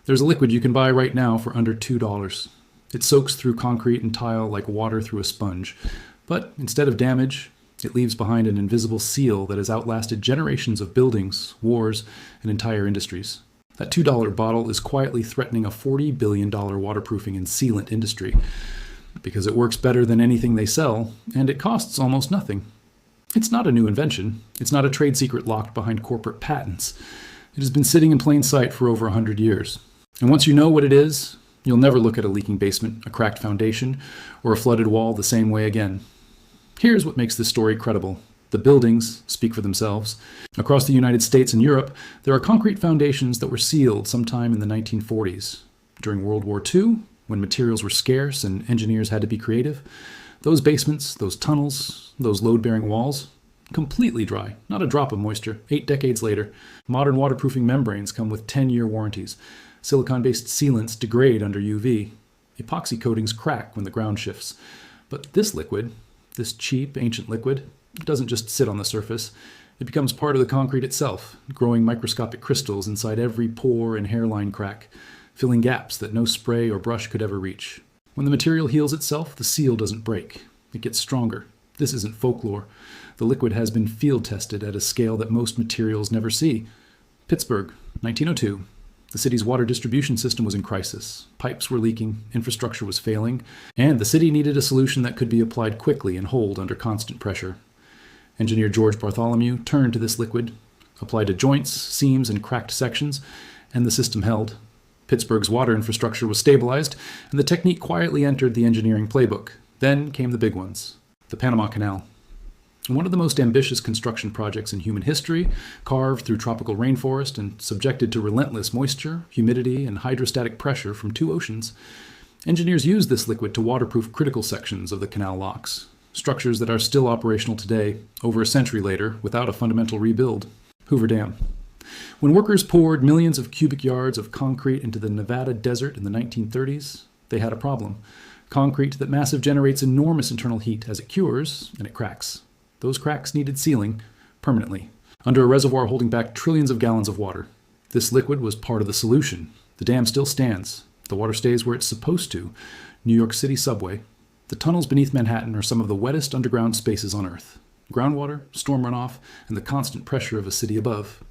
There's a liquid you can buy right now for under $2. It soaks through concrete and tile like water through a sponge. But instead of damage, it leaves behind an invisible seal that has outlasted generations of buildings, wars, and entire industries. That $2 bottle is quietly threatening a $40 billion waterproofing and sealant industry because it works better than anything they sell, and it costs almost nothing. It's not a new invention. It's not a trade secret locked behind corporate patents. It has been sitting in plain sight for over 100 years. And once you know what it is, you'll never look at a leaking basement, a cracked foundation, or a flooded wall the same way again. Here's what makes this story credible. The buildings speak for themselves. Across the United States and Europe, there are concrete foundations that were sealed sometime in the 1940s. During World War II, when materials were scarce and engineers had to be creative, those basements, those tunnels, those load-bearing walls, completely dry, not a drop of moisture. 8 decades later, modern waterproofing membranes come with 10-year warranties. Silicon-based sealants degrade under UV. Epoxy coatings crack when the ground shifts. But this liquid, this cheap, ancient liquid, doesn't just sit on the surface. It becomes part of the concrete itself, growing microscopic crystals inside every pore and hairline crack, filling gaps that no spray or brush could ever reach. When the material heals itself, the seal doesn't break. It gets stronger. This isn't folklore. The liquid has been field tested at a scale that most materials never see. Pittsburgh, 1902. The city's water distribution system was in crisis. Pipes were leaking, infrastructure was failing, and the city needed a solution that could be applied quickly and hold under constant pressure. Engineer George Bartholomew turned to this liquid, applied to joints, seams, and cracked sections, and the system held. Pittsburgh's water infrastructure was stabilized, and the technique quietly entered the engineering playbook. Then came the big ones, the Panama Canal. One of the most ambitious construction projects in human history, carved through tropical rainforest and subjected to relentless moisture, humidity, and hydrostatic pressure from 2 oceans. Engineers used this liquid to waterproof critical sections of the canal locks, structures that are still operational today, over a century later, without a fundamental rebuild. Hoover Dam. When workers poured millions of cubic yards of concrete into the Nevada desert in the 1930s, they had a problem. Concrete that massive generates enormous internal heat as it cures, and it cracks. Those cracks needed sealing permanently, under a reservoir holding back trillions of gallons of water. This liquid was part of the solution. The dam still stands. The water stays where it's supposed to. New York City subway. The tunnels beneath Manhattan are some of the wettest underground spaces on Earth. Groundwater, storm runoff, and the constant pressure of a city above.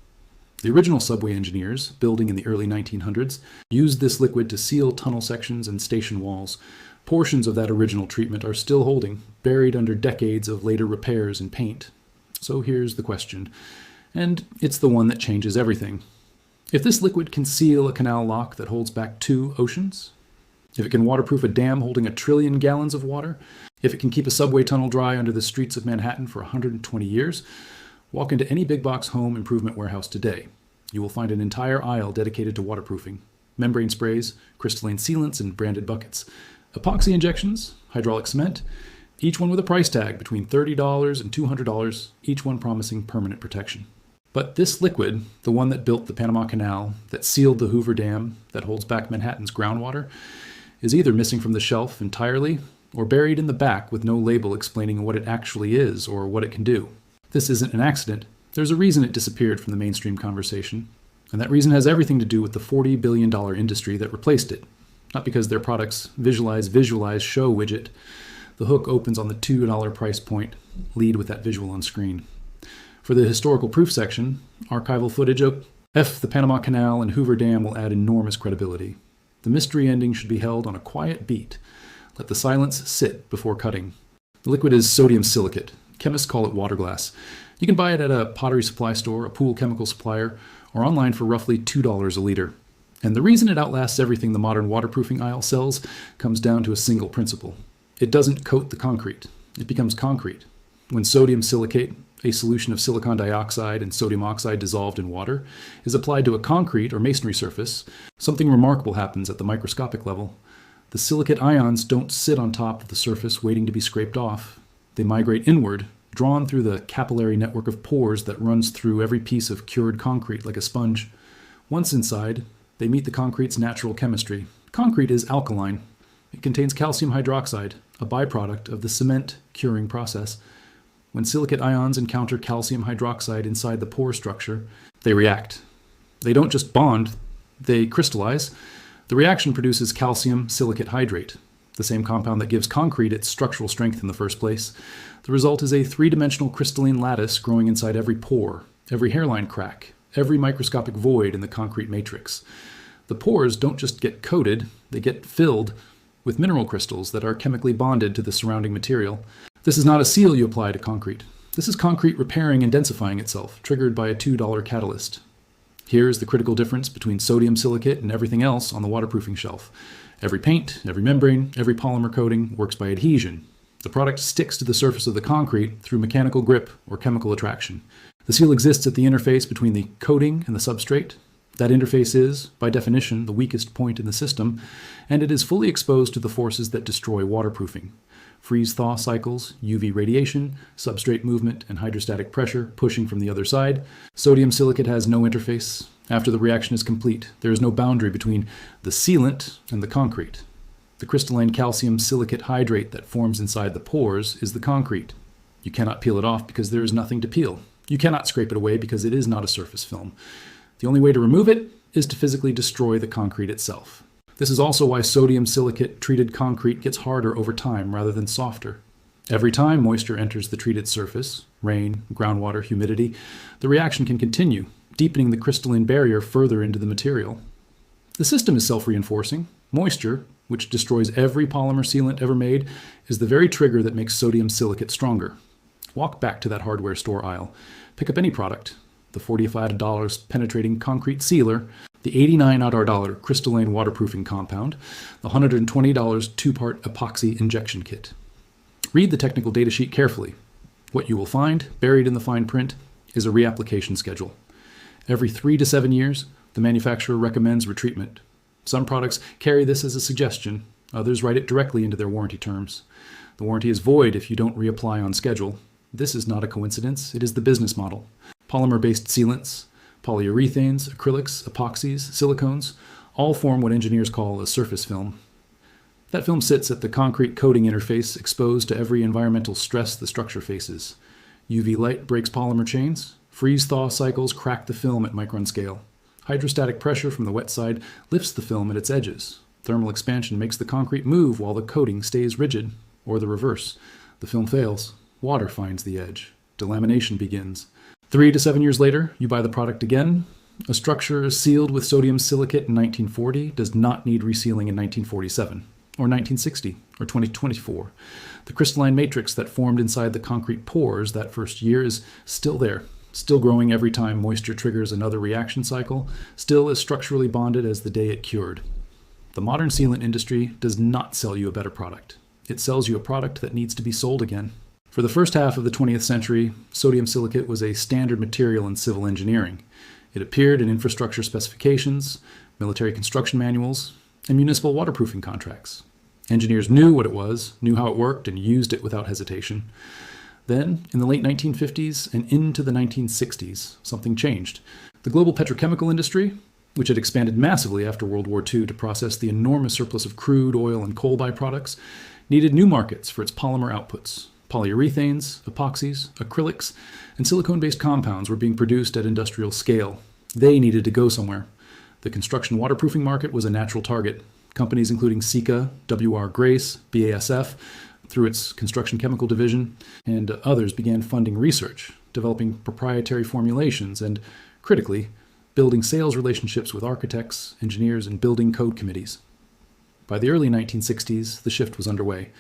The original subway engineers, building in the early 1900s, used this liquid to seal tunnel sections and station walls. Portions of that original treatment are still holding, buried under decades of later repairs and paint. So here's the question, and it's the one that changes everything. If this liquid can seal a canal lock that holds back 2 oceans, if it can waterproof a dam holding 1 trillion gallons of water, if it can keep a subway tunnel dry under the streets of Manhattan for 120 years, walk into any big box home improvement warehouse today. You will find an entire aisle dedicated to waterproofing. Membrane sprays, crystalline sealants, and branded buckets. Epoxy injections, hydraulic cement, each one with a price tag between $30 and $200, each one promising permanent protection. But this liquid, the one that built the Panama Canal, that sealed the Hoover Dam, that holds back Manhattan's groundwater, is either missing from the shelf entirely or buried in the back with no label explaining what it actually is or what it can do. This isn't an accident. There's a reason it disappeared from the mainstream conversation, and that reason has everything to do with the $40 billion industry that replaced it. Not because their products visualize, show widget. The hook opens on the $2 price point. Lead with that visual on screen. For the historical proof section, archival footage of the Panama Canal and Hoover Dam will add enormous credibility. The mystery ending should be held on a quiet beat. Let the silence sit before cutting. The liquid is sodium silicate. Chemists call it water glass. You can buy it at a pottery supply store, a pool chemical supplier, or online for roughly $2 a liter. And the reason it outlasts everything the modern waterproofing aisle sells comes down to a single principle. It doesn't coat the concrete. It becomes concrete. When sodium silicate, a solution of silicon dioxide and sodium oxide dissolved in water, is applied to a concrete or masonry surface, something remarkable happens at the microscopic level. The silicate ions don't sit on top of the surface waiting to be scraped off. They migrate inward, drawn through the capillary network of pores that runs through every piece of cured concrete like a sponge. Once inside, they meet the concrete's natural chemistry. Concrete is alkaline. It contains calcium hydroxide, a byproduct of the cement curing process. When silicate ions encounter calcium hydroxide inside the pore structure, they react. They don't just bond, They crystallize. The reaction produces calcium silicate hydrate, the same compound that gives concrete its structural strength in the first place. The result is a three-dimensional crystalline lattice growing inside every pore, every hairline crack, every microscopic void in the concrete matrix. The pores don't just get coated, they get filled with mineral crystals that are chemically bonded to the surrounding material. This is not a seal you apply to concrete. This is concrete repairing and densifying itself, triggered by a $2 catalyst. Here is the critical difference between sodium silicate and everything else on the waterproofing shelf. Every paint, every membrane, every polymer coating works by adhesion. The product sticks to the surface of the concrete through mechanical grip or chemical attraction. The seal exists at the interface between the coating and the substrate. That interface is, by definition, the weakest point in the system, and it is fully exposed to the forces that destroy waterproofing. Freeze-thaw cycles, UV radiation, substrate movement, and hydrostatic pressure pushing from the other side. Sodium silicate has no interface. After the reaction is complete, there is no boundary between the sealant and the concrete. The crystalline calcium silicate hydrate that forms inside the pores is the concrete. You cannot peel it off because there is nothing to peel. You cannot scrape it away because it is not a surface film. The only way to remove it is to physically destroy the concrete itself. This is also why sodium silicate treated concrete gets harder over time rather than softer. Every time moisture enters the treated surface, rain, groundwater, humidity, the reaction can continue, deepening the crystalline barrier further into the material. The system is self-reinforcing. Moisture, which destroys every polymer sealant ever made, is the very trigger that makes sodium silicate stronger. Walk back to that hardware store aisle. Pick up any product. The $45 penetrating concrete sealer, the $89 crystalline waterproofing compound, the $120 two-part epoxy injection kit. Read the technical data sheet carefully. What you will find, buried in the fine print, is a reapplication schedule. Every 3 to 7 years, the manufacturer recommends retreatment. Some products carry this as a suggestion, others write it directly into their warranty terms. The warranty is void if you don't reapply on schedule. This is not a coincidence, it is the business model. Polymer-based sealants, polyurethanes, acrylics, epoxies, silicones, all form what engineers call a surface film. That film sits at the concrete coating interface exposed to every environmental stress the structure faces. UV light breaks polymer chains, freeze-thaw cycles crack the film at micron scale. Hydrostatic pressure from the wet side lifts the film at its edges. Thermal expansion makes the concrete move while the coating stays rigid, or the reverse. The film fails. Water finds the edge. Delamination begins. 3 to 7 years later, you buy the product again. A structure sealed with sodium silicate in 1940 does not need resealing in 1947, or 1960, or 2024. The crystalline matrix that formed inside the concrete pores that first year is still there, still growing every time moisture triggers another reaction cycle, still as structurally bonded as the day it cured. The modern sealant industry does not sell you a better product. It sells you a product that needs to be sold again. For the first half of the 20th century, sodium silicate was a standard material in civil engineering. It appeared in infrastructure specifications, military construction manuals, and municipal waterproofing contracts. Engineers knew what it was, knew how it worked, and used it without hesitation. Then, in the late 1950s and into the 1960s, something changed. The global petrochemical industry, which had expanded massively after World War II to process the enormous surplus of crude, oil, and coal byproducts, needed new markets for its polymer outputs. Polyurethanes, epoxies, acrylics, and silicone-based compounds were being produced at industrial scale. They needed to go somewhere. The construction waterproofing market was a natural target. Companies including Sika, W.R. Grace, BASF, through its construction chemical division, and others began funding research, developing proprietary formulations, and, critically, building sales relationships with architects, engineers, and building code committees. By the early 1960s, the shift was underway.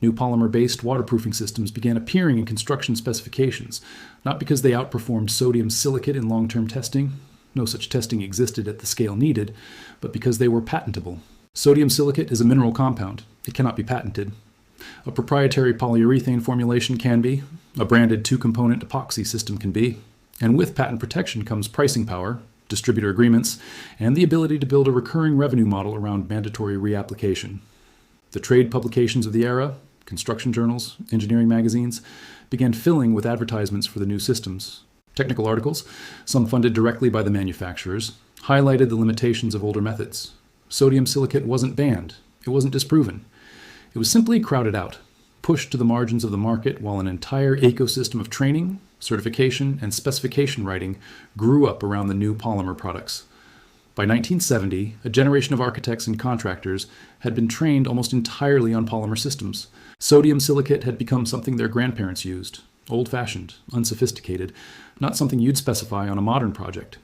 New polymer-based waterproofing systems began appearing in construction specifications, not because they outperformed sodium silicate in long-term testing, no such testing existed at the scale needed, but because they were patentable. Sodium silicate is a mineral compound. It cannot be patented. A proprietary polyurethane formulation can be, a branded 2-component epoxy system can be, and with patent protection comes pricing power, distributor agreements, and the ability to build a recurring revenue model around mandatory reapplication. The trade publications of the era, construction journals, engineering magazines, began filling with advertisements for the new systems. Technical articles, some funded directly by the manufacturers, highlighted the limitations of older methods. Sodium silicate wasn't banned. It wasn't disproven. It was simply crowded out, pushed to the margins of the market while an entire ecosystem of training, certification, and specification writing grew up around the new polymer products. By 1970, a generation of architects and contractors had been trained almost entirely on polymer systems. Sodium silicate had become something their grandparents used, old-fashioned, unsophisticated, not something you'd specify on a modern project.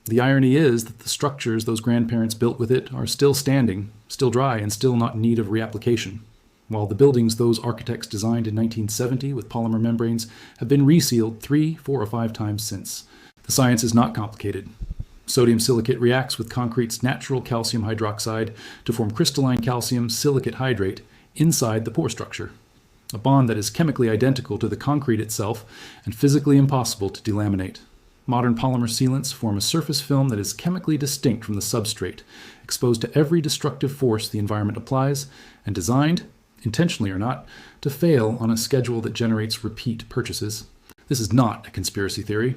The irony is that the structures those grandparents built with it are still standing, still dry, and still not in need of reapplication, while the buildings those architects designed in 1970 with polymer membranes have been resealed 3, 4, or 5 times since. The science is not complicated. Sodium silicate reacts with concrete's natural calcium hydroxide to form crystalline calcium silicate hydrate inside the pore structure, a bond that is chemically identical to the concrete itself and physically impossible to delaminate. Modern polymer sealants form a surface film that is chemically distinct from the substrate, exposed to every destructive force the environment applies, and designed, intentionally or not, to fail on a schedule that generates repeat purchases. This is not a conspiracy theory.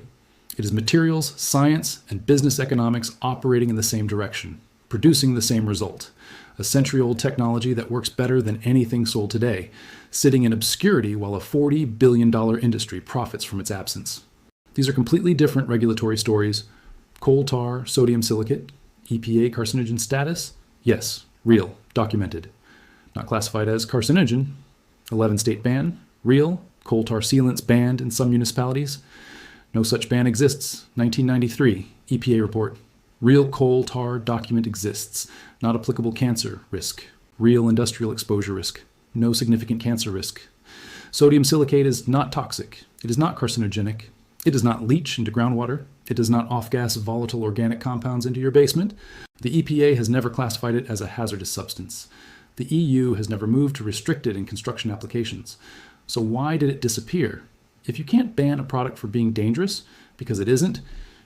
It is materials, science, and business economics operating in the same direction, producing the same result. A century-old technology that works better than anything sold today, sitting in obscurity while a $40 billion industry profits from its absence. These are completely different regulatory stories. Coal tar, sodium silicate, EPA carcinogen status? Yes, real, documented. Not classified as carcinogen. 11-state ban? Real. Coal tar sealants banned in some municipalities? No such ban exists. 1993, EPA report. Real coal tar document exists. Not applicable cancer risk. Real industrial exposure risk. No significant cancer risk. Sodium silicate is not toxic. It is not carcinogenic. It does not leach into groundwater. It does not off-gas volatile organic compounds into your basement. The EPA has never classified it as a hazardous substance. The EU has never moved to restrict it in construction applications. So why did it disappear? If you can't ban a product for being dangerous, because it isn't,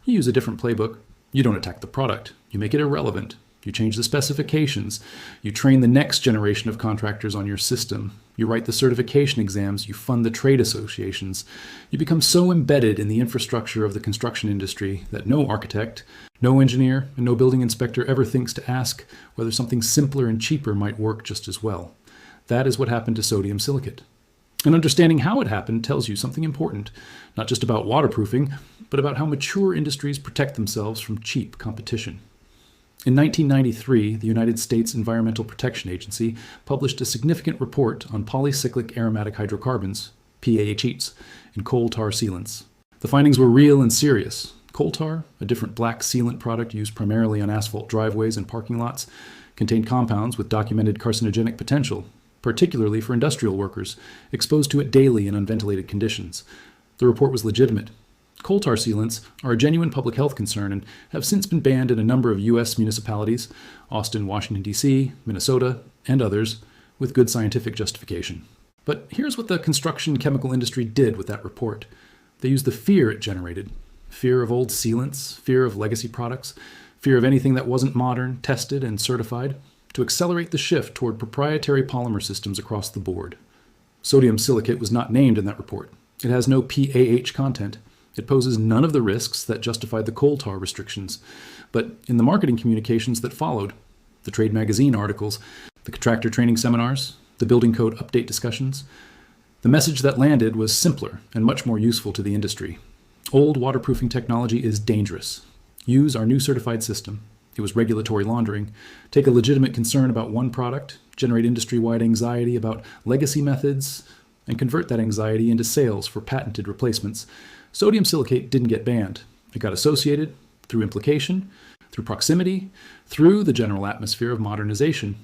you use a different playbook. You don't attack the product. You make it irrelevant. You change the specifications. You train the next generation of contractors on your system. You write the certification exams. You fund the trade associations. You become so embedded in the infrastructure of the construction industry that no architect, no engineer, and no building inspector ever thinks to ask whether something simpler and cheaper might work just as well. That is what happened to sodium silicate. And understanding how it happened tells you something important, not just about waterproofing, but about how mature industries protect themselves from cheap competition. In 1993, the United States Environmental Protection Agency published a significant report on polycyclic aromatic hydrocarbons, PAHs, in coal tar sealants. The findings were real and serious. Coal tar, a different black sealant product used primarily on asphalt driveways and parking lots, contained compounds with documented carcinogenic potential, particularly for industrial workers, exposed to it daily in unventilated conditions. The report was legitimate. Coal tar sealants are a genuine public health concern and have since been banned in a number of U.S. municipalities, Austin, Washington, D.C., Minnesota, and others, with good scientific justification. But here's what the construction chemical industry did with that report. They used the fear it generated. Fear of old sealants, fear of legacy products, fear of anything that wasn't modern, tested, and certified, to accelerate the shift toward proprietary polymer systems across the board. Sodium silicate was not named in that report. It has no PAH content. It poses none of the risks that justified the coal tar restrictions. But in the marketing communications that followed, the trade magazine articles, the contractor training seminars, the building code update discussions, the message that landed was simpler and much more useful to the industry. Old waterproofing technology is dangerous. Use our new certified system. It was regulatory laundering. Take a legitimate concern about one product, generate industry-wide anxiety about legacy methods, and convert that anxiety into sales for patented replacements. Sodium silicate didn't get banned. It got associated, through implication, through proximity, through the general atmosphere of modernization,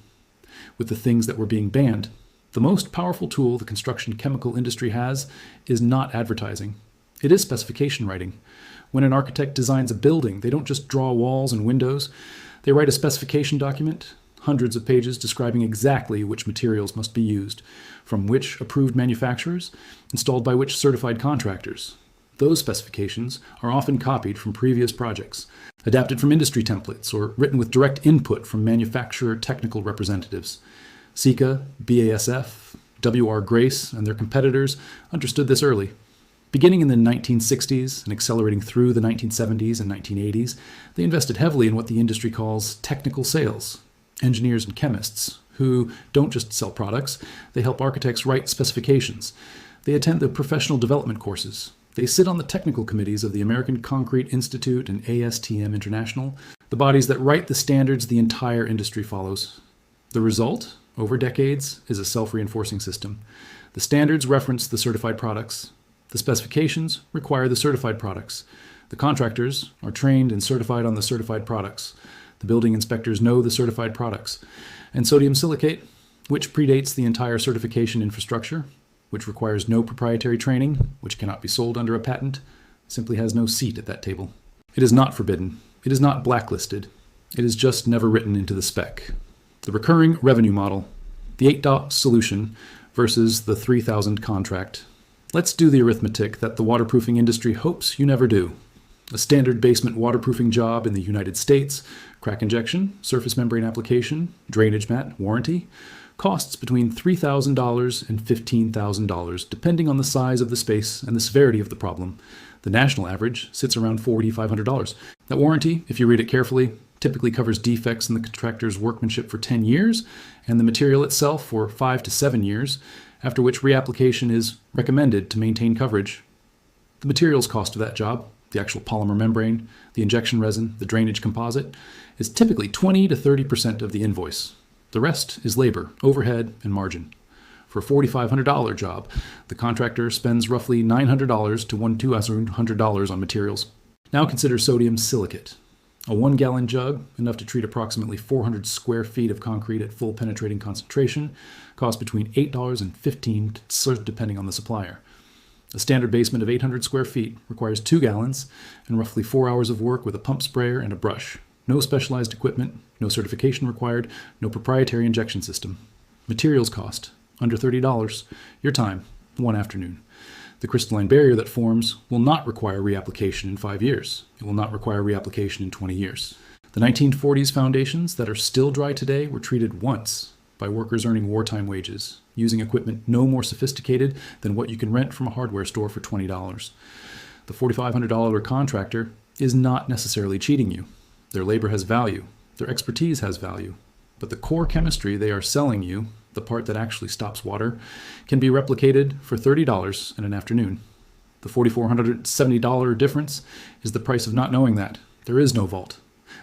with the things that were being banned. The most powerful tool the construction chemical industry has is not advertising. It is specification writing. When an architect designs a building, they don't just draw walls and windows. They write a specification document, hundreds of pages describing exactly which materials must be used, from which approved manufacturers, installed by which certified contractors. Those specifications are often copied from previous projects, adapted from industry templates, or written with direct input from manufacturer technical representatives. Sika, BASF, W.R. Grace, and their competitors understood this early. Beginning in the 1960s and accelerating through the 1970s and 1980s, they invested heavily in what the industry calls technical sales, engineers and chemists, who don't just sell products, they help architects write specifications. They attend the professional development courses. They sit on the technical committees of the American Concrete Institute and ASTM International. the bodies that write the standards the entire industry follows. The result, over decades, is a self-reinforcing system. The standards reference the certified products. The specifications require the certified products. The contractors are trained and certified on the certified products. The building inspectors know the certified products. And sodium silicate, which predates the entire certification infrastructure, which requires no proprietary training, which cannot be sold under a patent, simply has no seat at that table. It is not forbidden. It is not blacklisted. It is just never written into the spec. The recurring revenue model, the $8 solution versus the $3,000 contract. Let's do the arithmetic that the waterproofing industry hopes you never do. A standard basement waterproofing job in the United States, crack injection, surface membrane application, drainage mat, warranty, costs between $3,000 and $15,000, depending on the size of the space and the severity of the problem. The national average sits around $4,500. That warranty, if you read it carefully, typically covers defects in the contractor's workmanship for 10 years and the material itself for 5 to 7 years, after which reapplication is recommended to maintain coverage. The materials cost of that job, the actual polymer membrane, the injection resin, the drainage composite, is typically 20 to 30% of the invoice. The rest is labor, overhead, and margin. For a $4,500 job, the contractor spends roughly $900 to $1,200 on materials. Now consider sodium silicate. A 1-gallon jug, enough to treat approximately 400 square feet of concrete at full penetrating concentration, costs between $8 and $15, depending on the supplier. A standard basement of 800 square feet requires 2 gallons and roughly 4 hours of work with a pump sprayer and a brush. No specialized equipment, no certification required, no proprietary injection system. Materials cost, under $30, your time, 1 afternoon. The crystalline barrier that forms will not require reapplication in 5 years. It will not require reapplication in 20 years. The 1940s foundations that are still dry today were treated once by workers earning wartime wages, using equipment no more sophisticated than what you can rent from a hardware store for $20. The $4,500 contractor is not necessarily cheating you. Their labor has value. Their expertise has value. But the core chemistry they are selling you, the part that actually stops water, can be replicated for $30 in an afternoon. The $4,470 difference is the price of not knowing that. There is no vault.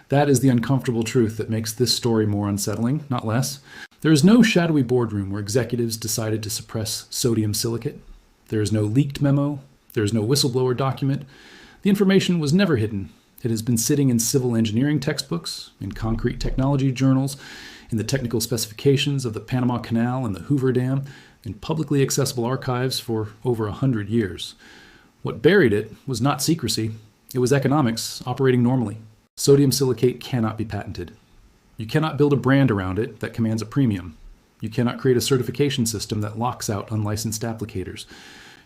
That is the uncomfortable truth that makes this story more unsettling, not less. There is no shadowy boardroom where executives decided to suppress sodium silicate. There is no leaked memo. There is no whistleblower document. The information was never hidden. It has been sitting in civil engineering textbooks, in concrete technology journals, in the technical specifications of the Panama Canal and the Hoover Dam, in publicly accessible archives for over 100 years. What buried it was not secrecy. It was economics operating normally. Sodium silicate cannot be patented. You cannot build a brand around it that commands a premium. You cannot create a certification system that locks out unlicensed applicators.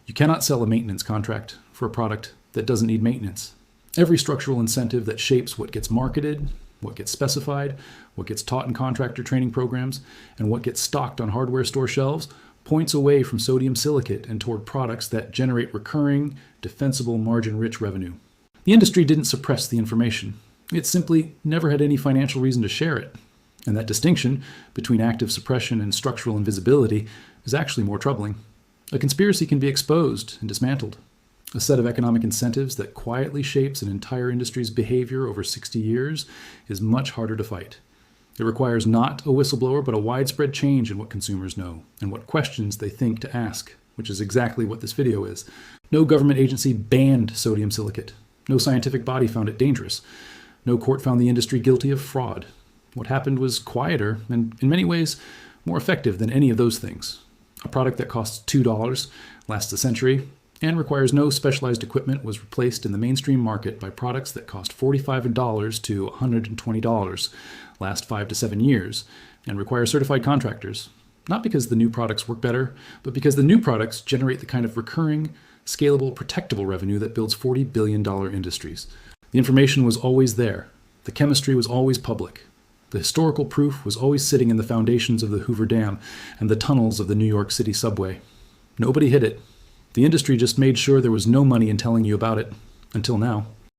You cannot sell a maintenance contract for a product that doesn't need maintenance. Every structural incentive that shapes what gets marketed, what gets specified, what gets taught in contractor training programs, and what gets stocked on hardware store shelves points away from sodium silicate and toward products that generate recurring, defensible, margin-rich revenue. The industry didn't suppress the information. It simply never had any financial reason to share it. And that distinction between active suppression and structural invisibility is actually more troubling. A conspiracy can be exposed and dismantled. A set of economic incentives that quietly shapes an entire industry's behavior over 60 years is much harder to fight. It requires not a whistleblower, but a widespread change in what consumers know and what questions they think to ask, which is exactly what this video is. No government agency banned sodium silicate. No scientific body found it dangerous. No court found the industry guilty of fraud. What happened was quieter and, in many ways, more effective than any of those things. A product that costs $2, lasts a century, and requires no specialized equipment was replaced in the mainstream market by products that cost $45 to $120, last 5 to 7 years, and require certified contractors. Not because the new products work better, but because the new products generate the kind of recurring, scalable, protectable revenue that builds $40 billion industries. The information was always there. The chemistry was always public. The historical proof was always sitting in the foundations of the Hoover Dam and the tunnels of the New York City subway. Nobody hid it. The industry just made sure there was no money in telling you about it, until now.